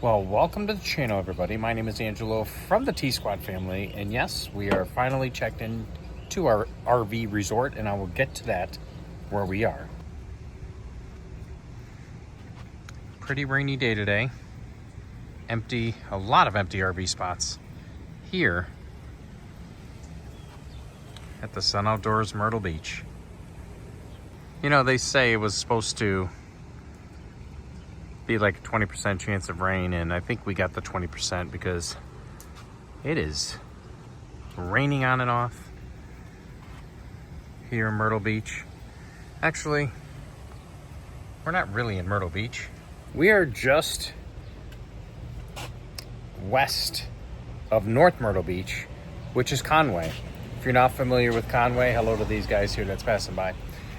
Well, welcome to the channel, everybody. My name is Angelo from the T-Squad family, and yes, we are finally checked in to our RV resort, and I will get to that where we are. Pretty rainy day today. Empty, a lot of empty RV spots here at the Sun Outdoors Myrtle Beach. You know, they say it was supposed to be like a 20% chance of rain, and I think we got the 20% because it is raining on and off here in Myrtle Beach. Actually, we're not really in Myrtle Beach. We are just west of North Myrtle Beach, which is Conway. If you're not familiar with Conway, hello to these guys here that's passing by.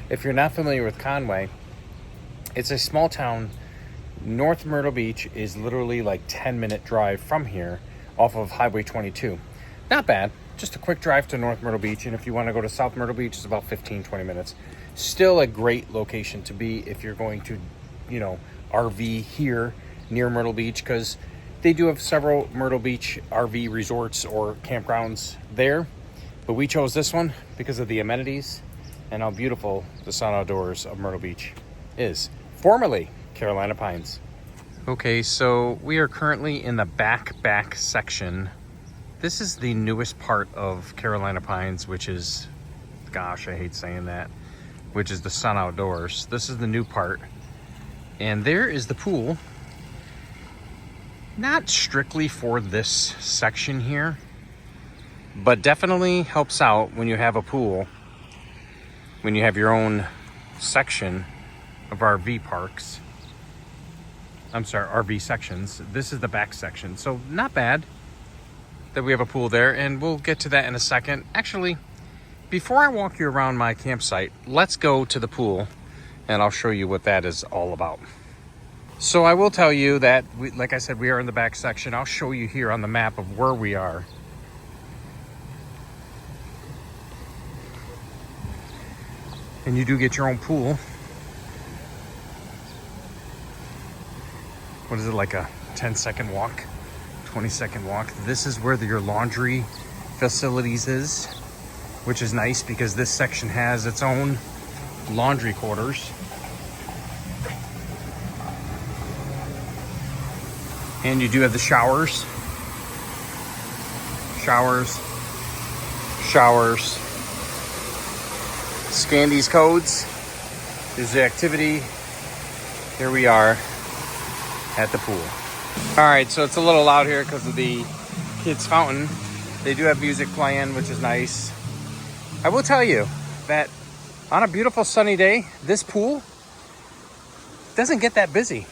If you're not familiar with Conway, it's a small town. North Myrtle Beach is literally like 10-minute drive from here off of Highway 22. Not bad, just a quick drive to North Myrtle Beach, and if you want to go to South Myrtle Beach, it's about 15-20 minutes. Still a great location to be if you're going to, you know, RV here near Myrtle Beach, because they do have several Myrtle Beach RV resorts or campgrounds there, but we chose this one because of the amenities and how beautiful the Sun Outdoors of Myrtle Beach is. Formerly Carolina Pines. Okay, so we are currently in the back section. This is the newest part of Carolina Pines, which is, gosh, I hate saying that, which is the Sun Outdoors. This is the new part. And there is the pool. Not strictly for this section here, but definitely helps out when you have a pool, when you have your own section of RV parks. I'm sorry, RV sections. This is the back section, so not bad that we have a pool there, and we'll get to that in a second. Actually, before I walk you around my campsite, let's go to the pool and I'll show you what that is all about. So I will tell you that, like I said, we are in the back section. I'll show you here on the map of where we are. And you do get your own pool. What is it, like a 10-second walk, 20-second walk? This is where your laundry facilities is, which is nice because this section has its own laundry quarters. And you do have the showers. Scan these codes. There's the activity. Here we are at the pool. All right, so it's a little loud here because of the kids' fountain. They do have music playing, which is nice. I will tell you that on a beautiful sunny day, this pool doesn't get that busy.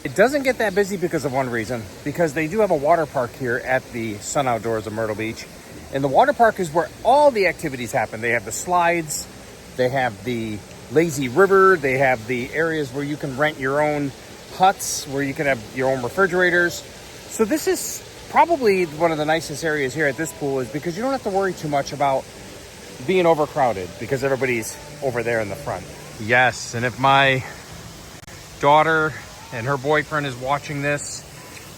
It doesn't get that busy because of one reason, because they do have a water park here at the Sun Outdoors of Myrtle Beach. And the water park is where all the activities happen. They have the slides, they have the lazy river, they have the areas where you can rent your own huts, where you can have your own refrigerators. So this is probably one of the nicest areas here at this pool, is because you don't have to worry too much about being overcrowded because everybody's over there in the front. Yes, and if my daughter and her boyfriend is watching this,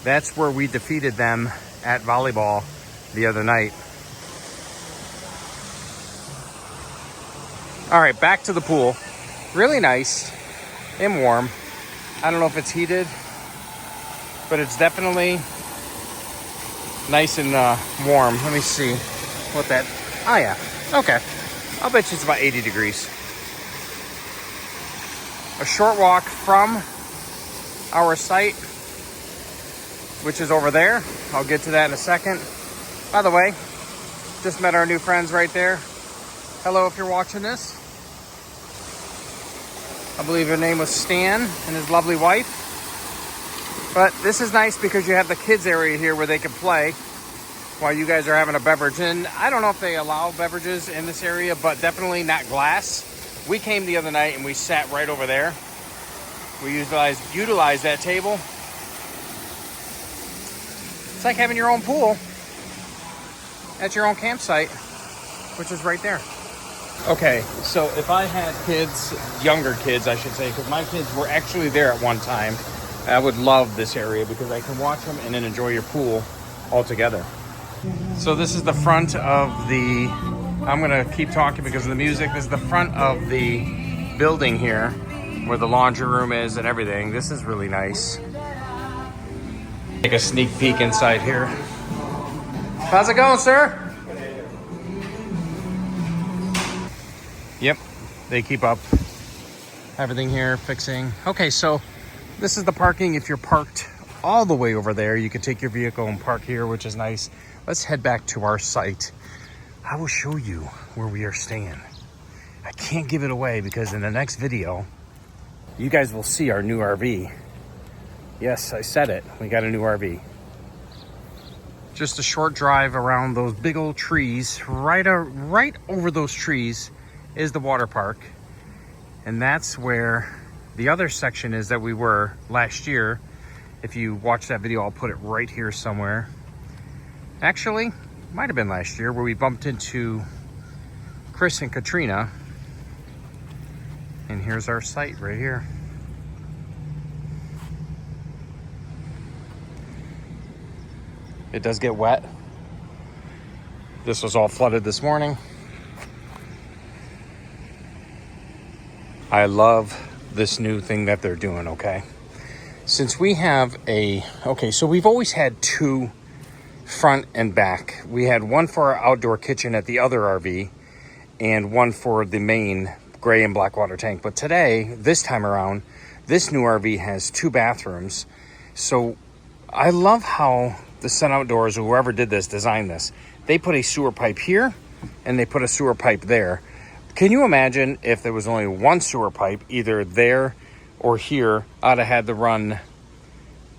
that's where we defeated them at volleyball the other night. All right, back to the pool. Really nice and warm. I don't know if it's heated, but it's definitely nice and warm. Let me see what that, oh yeah, okay. I'll bet you it's about 80 degrees. A short walk from our site, which is over there. I'll get to that in a second. By the way, just met our new friends right there. Hello if you're watching this. I believe her name was Stan and his lovely wife. But this is nice because you have the kids area here where they can play while you guys are having a beverage. And I don't know if they allow beverages in this area, but definitely not glass. We came the other night and we sat right over there. We utilized that table. It's like having your own pool at your own campsite, which is right there. Okay, so if I had kids, younger kids, I should say, because my kids were actually there at one time. I would love this area because I can watch them and then enjoy your pool all together. So this is the front of the, I'm gonna keep talking because of the music. This is the front of the building here where the laundry room is and everything. This is really nice. Take a sneak peek inside here. How's it going, sir? Yep, they keep up everything here, fixing. Okay, so this is the parking. If you're parked all the way over there, you can take your vehicle and park here, which is nice. Let's head back to our site. I will show you where we are staying. I can't give it away because in the next video, you guys will see our new RV. Yes, I said it. We got a new RV. Just a short drive around those big old trees. Right over those trees is the water park. And that's where the other section is that we were last year. If you watch that video, I'll put it right here somewhere. Actually, might have been last year where we bumped into Chris and Katrina. And here's our site right here. It does get wet. This was all flooded this morning. I love this new thing that they're doing, okay? Since we have so we've always had two front and back. We had one for our outdoor kitchen at the other RV and one for the main gray and black water tank. But today, this time around, this new RV has two bathrooms. So I love how the Sun Outdoors, or whoever did this, designed this. They put a sewer pipe here and they put a sewer pipe there. Can you imagine if there was only one sewer pipe, either there or here? I'd have had to run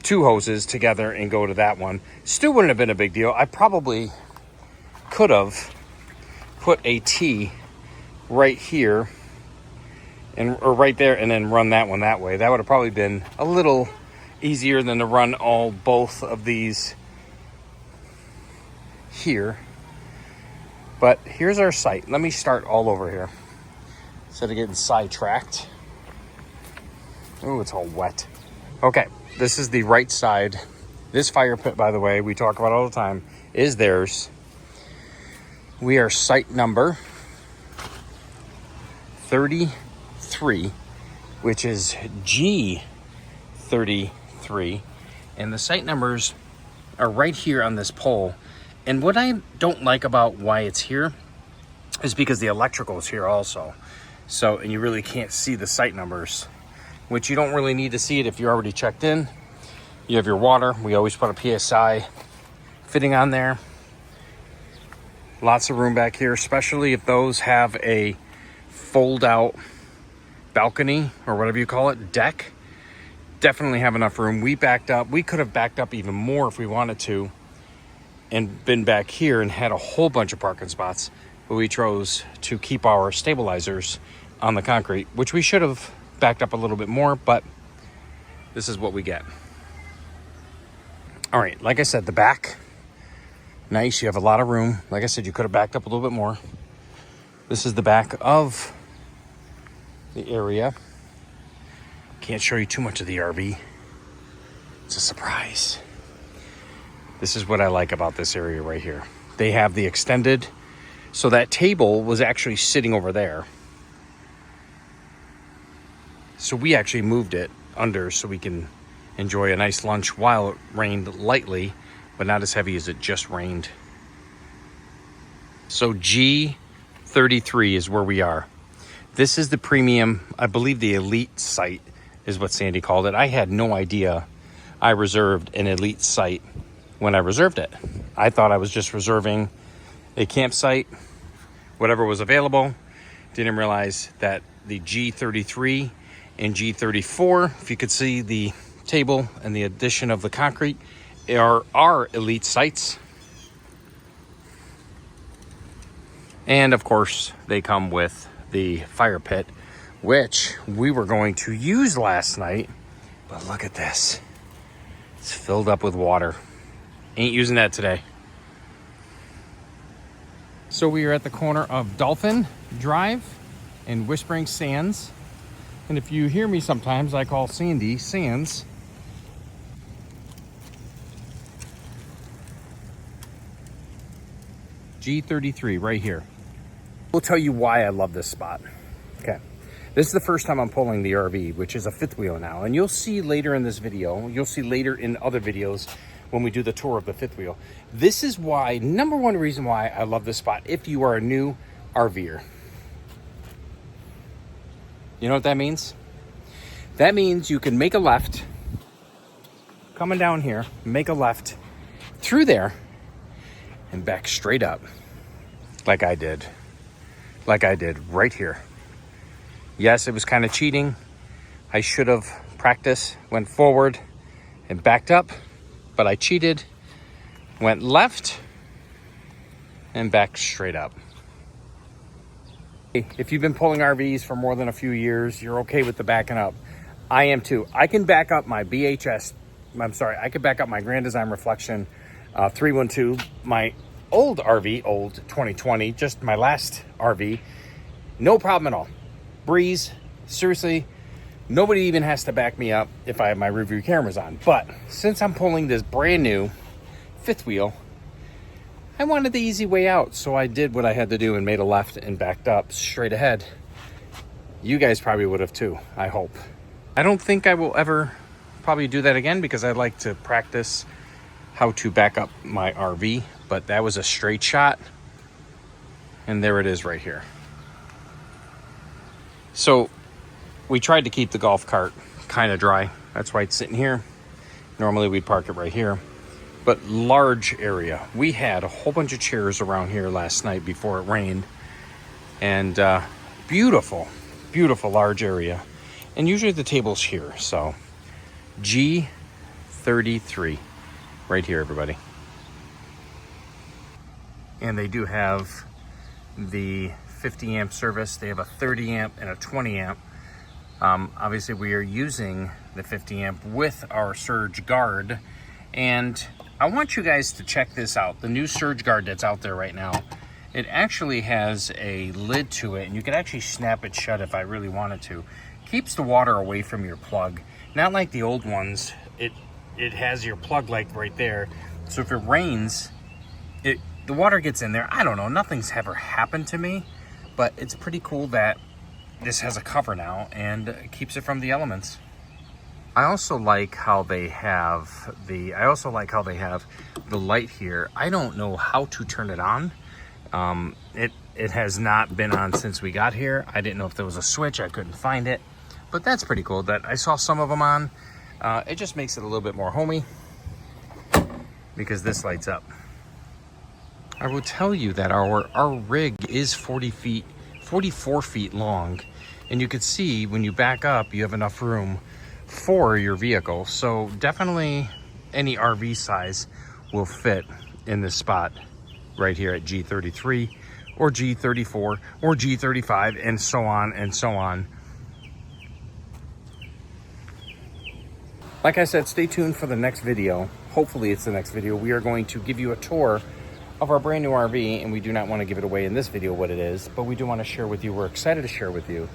two hoses together and go to that one. Still wouldn't have been a big deal. I probably could have put a T right here or right there and then run that one that way. That would have probably been a little easier than to run both of these here. But here's our site. Let me start all over here instead of getting sidetracked. Oh, it's all wet. Okay, this is the right side. This fire pit, by the way, we talk about all the time, is theirs. We are site number 33, which is G-33. And the site numbers are right here on this pole. And what I don't like about why it's here is because the electrical is here also. So, and you really can't see the site numbers, which you don't really need to see it if you're already checked in. You have your water. We always put a PSI fitting on there. Lots of room back here, especially if those have a fold out balcony or whatever you call it, deck. Definitely have enough room. We backed up. We could have backed up even more if we wanted to and been back here and had a whole bunch of parking spots, but we chose to keep our stabilizers on the concrete, which we should have backed up a little bit more, but this is what we get. All right, like I said, the back, nice. You have a lot of room. Like I said, you could have backed up a little bit more. This is the back of the area. Can't show you too much of the RV. It's a surprise. This is what I like about this area right here. They have the extended, so that table was actually sitting over there. So we actually moved it under so we can enjoy a nice lunch while it rained lightly, but not as heavy as it just rained. So G-33 is where we are. This is the premium, I believe the elite site is what Sandy called it. I had no idea I reserved an elite site when I reserved it. I thought I was just reserving a campsite, whatever was available. Didn't realize that the G-33 and G-34, if you could see the table and the addition of the concrete, are our elite sites. And of course, they come with the fire pit, which we were going to use last night, but look at this. It's filled up with water. Ain't using that today. So we are at the corner of Dolphin Drive and Whispering Sands. And if you hear me sometimes, I call Sandy Sands G-33 right here. We'll tell you why I love this spot. Okay. This is the first time I'm pulling the RV, which is a fifth wheel now. And you'll see later in this video, you'll see later in other videos when we do the tour of the fifth wheel. This is why, number one reason why I love this spot if you are a new RVer. You know what that means? That means you can make a left, coming down here, make a left through there and back straight up like I did right here. Yes, it was kind of cheating. I should have practiced, went forward and backed up, but I cheated, went left and back straight up. If you've been pulling RVs for more than a few years, you're okay with the backing up. I am too. I can back up my I could back up my Grand Design Reflection 312, my old RV, old 2020, just my last RV. No problem at all. Breeze, seriously, nobody even has to back me up if I have my rear view cameras on. But since I'm pulling this brand new fifth wheel, I wanted the easy way out. So I did what I had to do and made a left and backed up straight ahead. You guys probably would have too, I hope. I don't think I will ever probably do that again because I like to practice how to back up my RV, but that was a straight shot. And there it is right here. So we tried to keep the golf cart kind of dry. That's why it's sitting here. Normally we'd park it right here, but large area. We had a whole bunch of chairs around here last night before it rained, and beautiful, beautiful large area. And usually the table's here. So G-33 right here, everybody. And they do have the 50 amp service. They have a 30 amp and a 20 amp. Obviously we are using the 50 amp with our surge guard, and I want you guys to check this out. The new surge guard that's out there right now, it actually has a lid to it, and you can actually snap it shut if I really wanted to. Keeps the water away from your plug. Not like the old ones. It has your plug like right there. So if it rains, the water gets in there. I don't know, nothing's ever happened to me, but it's pretty cool that this has a cover now and keeps it from the elements. I also like how they have the light here. I don't know how to turn it on. It has not been on since we got here. I didn't know if there was a switch. I couldn't find it, but that's pretty cool that I saw some of them on. It just makes it a little bit more homey because this lights up. I will tell you that our rig is 44 feet long, and you can see when you back up, you have enough room for your vehicle. So definitely any RV size will fit in this spot right here at G33 or G34 or G35 and so on and so on. Like I said, stay tuned for the next video. Hopefully it's the next video. We are going to give you a tour of our brand new RV, and we do not want to give it away in this video what it is, but we do want to share with you. We're excited to share with you.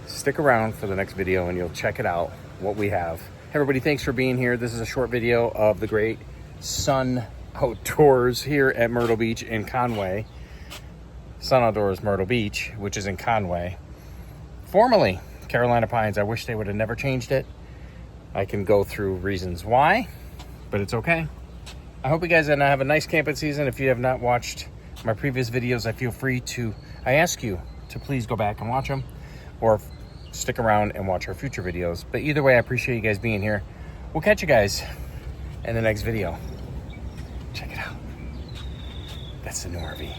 Stick around for the next video and you'll check it out, what we have. Hey everybody, thanks for being here. This is a short video of the great Sun Outdoors here at Myrtle Beach in Conway. Sun Outdoors Myrtle Beach, which is in Conway. Formerly Carolina Pines. I wish they would have never changed it. I can go through reasons why, but it's okay. I hope you guys have a nice camping season. If you have not watched my previous videos, I ask you to please go back and watch them, or stick around and watch our future videos. But either way, I appreciate you guys being here. We'll catch you guys in the next video. Check it out. That's the new RV.